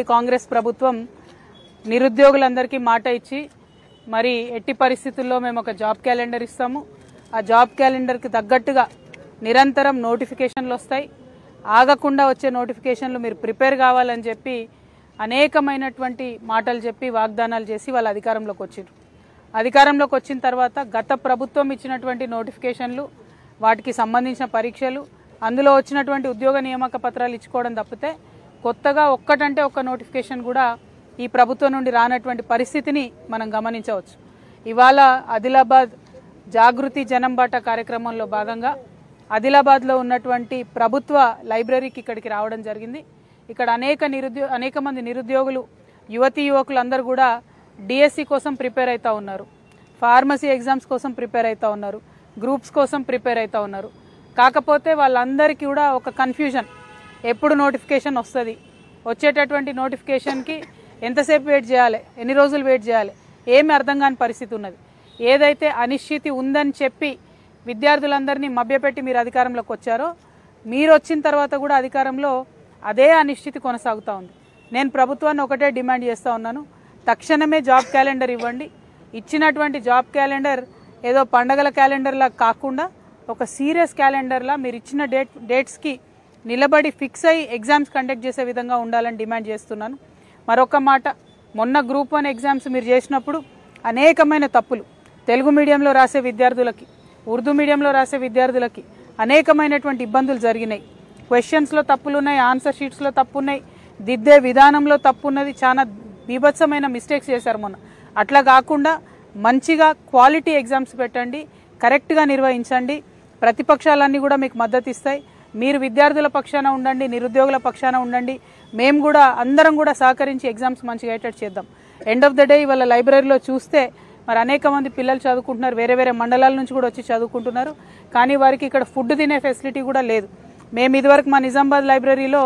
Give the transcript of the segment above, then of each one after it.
కాంగ్రెస్ ప్రభుత్వం నిరుద్యోగులందరికీ మాట ఇచ్చి మరి ఎట్టి పరిస్థితుల్లో మేము ఒక జాబ్ క్యాలెండర్ ఇస్తాము. ఆ జాబ్ క్యాలెండర్కి తగ్గట్టుగా నిరంతరం నోటిఫికేషన్లు వస్తాయి. ఆగకుండా వచ్చే నోటిఫికేషన్లు మీరు ప్రిపేర్ కావాలని చెప్పి అనేకమైనటువంటి మాటలు చెప్పి వాగ్దానాలు చేసి వాళ్ళ అధికారంలోకి వచ్చారు. అధికారంలోకి వచ్చిన తర్వాత గత ప్రభుత్వం ఇచ్చినటువంటి నోటిఫికేషన్లు, వాటికి సంబంధించిన పరీక్షలు, అందులో వచ్చినటువంటి ఉద్యోగ నియామక పత్రాలు ఇచ్చుకోవడం తప్పితే కొత్తగా ఒక్కటంటే ఒక్క నోటిఫికేషన్ కూడా ఈ ప్రభుత్వం నుండి రానటువంటి పరిస్థితిని మనం గమనించవచ్చు. ఇవాళ ఆదిలాబాద్ జాగృతి జనంబాట కార్యక్రమంలో భాగంగా ఆదిలాబాద్లో ఉన్నటువంటి ప్రభుత్వ లైబ్రరీకి ఇక్కడికి రావడం జరిగింది. ఇక్కడ అనేక మంది నిరుద్యోగులు, యువతీ యువకులందరూ కూడా డిఎస్సి కోసం ప్రిపేర్ అవుతూ ఉన్నారు, ఫార్మసీ ఎగ్జామ్స్ కోసం ప్రిపేర్ అవుతూ ఉన్నారు, గ్రూప్స్ కోసం ప్రిపేర్ అవుతూ ఉన్నారు. కాకపోతే వాళ్ళందరికీ కూడా ఒక కన్ఫ్యూజన్, ఎప్పుడు నోటిఫికేషన్ వస్తుంది, వచ్చేటటువంటి నోటిఫికేషన్కి ఎంతసేపు వెయిట్ చేయాలి, ఎన్ని రోజులు వెయిట్ చేయాలి, ఏమి అర్థం కాని పరిస్థితి ఉన్నది. ఏదైతే అనిశ్చితి ఉందని చెప్పి విద్యార్థులందరినీ మభ్యపెట్టి మీరు అధికారంలోకి వచ్చారో, మీరు వచ్చిన తర్వాత కూడా అధికారంలో అదే అనిశ్చితి కొనసాగుతూ ఉంది. నేను ప్రభుత్వాన్ని ఒకటే డిమాండ్ చేస్తూ ఉన్నాను, తక్షణమే జాబ్ క్యాలెండర్ ఇవ్వండి. ఇచ్చినటువంటి జాబ్ క్యాలెండర్ ఏదో పండగల క్యాలెండర్లా కాకుండా ఒక సీరియస్ క్యాలెండర్లా మీరు ఇచ్చిన డేట్స్కి నిలబడి ఫిక్స్ అయ్యి ఎగ్జామ్స్ కండక్ట్ చేసే విధంగా ఉండాలని డిమాండ్ చేస్తున్నాను. మరొక మాట, మొన్న గ్రూప్ 1 ఎగ్జామ్స్ మీరు చేసినప్పుడు అనేకమైన తప్పులు, తెలుగు మీడియంలో రాసే విద్యార్థులకి, ఉర్దూ మీడియంలో రాసే విద్యార్థులకి అనేకమైనటువంటి ఇబ్బందులు జరిగినాయి. క్వశ్చన్స్లో తప్పులున్నాయి, ఆన్సర్ షీట్స్లో తప్పున్నాయి, దిద్దే విధానంలో తప్పున్నది, చాలా బీభత్సమైన మిస్టేక్స్ చేశారు మొన్న. అట్లా కాకుండా మంచిగా క్వాలిటీ ఎగ్జామ్స్ పెట్టండి, కరెక్ట్గా నిర్వహించండి. ప్రతిపక్షాలన్నీ కూడా మీకు మద్దతు ఇస్తాయి. మీరు విద్యార్థుల పక్షాన ఉండండి, నిరుద్యోగుల పక్షాన ఉండండి. మేము కూడా అందరం కూడా సహకరించి ఎగ్జామ్స్ మంచిగా అయ్యేటట్టు చేద్దాం. ఎండ్ ఆఫ్ ద డే ఇవాళ లైబ్రరీలో చూస్తే మరి అనేక మంది పిల్లలు చదువుకుంటున్నారు, వేరే వేరే మండలాల నుంచి కూడా వచ్చి చదువుకుంటున్నారు. కానీ వారికి ఇక్కడ ఫుడ్ తినే ఫెసిలిటీ కూడా లేదు. మేము ఇదివరకు మా నిజామాబాద్ లైబ్రరీలో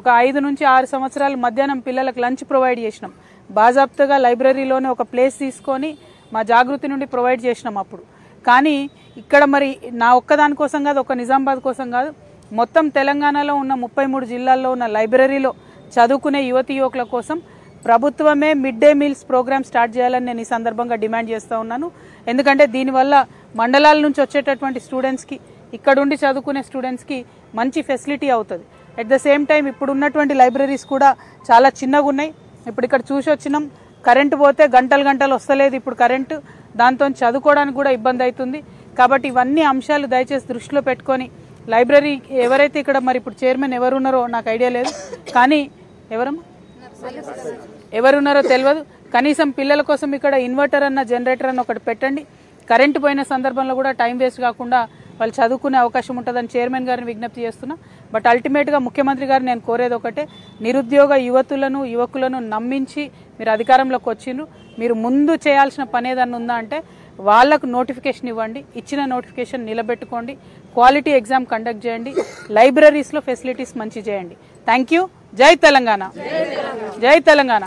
ఒక 5 నుంచి 6 సంవత్సరాలు మధ్యాహ్నం పిల్లలకు లంచ్ ప్రొవైడ్ చేసినాం. బాజాప్తగా లైబ్రరీలోనే ఒక ప్లేస్ తీసుకొని మా జాగృతి నుండి ప్రొవైడ్ చేసినాం అప్పుడు. కానీ ఇక్కడ మరి నా ఒక్కదాని కోసం కాదు, ఒక నిజామాబాద్ కోసం కాదు, మొత్తం తెలంగాణలో ఉన్న 33 జిల్లాల్లో ఉన్న లైబ్రరీలో చదువుకునే యువతీ యువకుల కోసం ప్రభుత్వమే mid day meals programme start చేయాలని నేను ఈ సందర్భంగా డిమాండ్ చేస్తూ ఉన్నాను. ఎందుకంటే దీనివల్ల మండలాల నుంచి వచ్చేటటువంటి స్టూడెంట్స్కి, ఇక్కడుండి చదువుకునే స్టూడెంట్స్కి మంచి ఫెసిలిటీ అవుతుంది. అట్ ద సేమ్ టైం ఇప్పుడు ఉన్నటువంటి లైబ్రరీస్ కూడా చాలా చిన్నగా ఉన్నాయి. ఇప్పుడు ఇక్కడ చూసి వచ్చినాం, కరెంటు పోతే గంటలు వస్తలేదు ఇప్పుడు కరెంటు, దాంతో చదువుకోవడానికి కూడా ఇబ్బంది అవుతుంది. కాబట్టి ఇవన్నీ అంశాలు దయచేసి దృష్టిలో పెట్టుకొని లైబ్రరీ ఎవరైతే ఇక్కడ మరి ఇప్పుడు చైర్మన్ ఎవరున్నారో నాకు ఐడియా లేదు, కానీ ఎవరున్నారో తెలియదు, కనీసం పిల్లల కోసం ఇక్కడ ఇన్వర్టర్ అన్న జనరేటర్ అన్న ఒకటి పెట్టండి. కరెంటు పోయిన సందర్భంలో కూడా టైం వేస్ట్ కాకుండా వాళ్ళు చదువుకునే అవకాశం ఉంటుందని చైర్మన్ గారిని విజ్ఞప్తి చేస్తున్నా. బట్ అల్టిమేట్గా ముఖ్యమంత్రి గారు నేను కోరేది ఒకటే, నిరుద్యోగ యువకులను నమ్మించి మీరు అధికారంలోకి వచ్చిండ్రు. మీరు ముందు చేయాల్సిన పని ఏదన్నా ఉందా అంటే వాళ్లకు నోటిఫికేషన్ ఇవ్వండి, ఇచ్చిన నోటిఫికేషన్ నిలబెట్టుకోండి, క్వాలిటీ ఎగ్జామ్ కండక్ట్ చేయండి, లైబ్రరీస్లో ఫెసిలిటీస్ మంచి చేయండి. Thank you. జై తెలంగాణ, జై తెలంగాణ.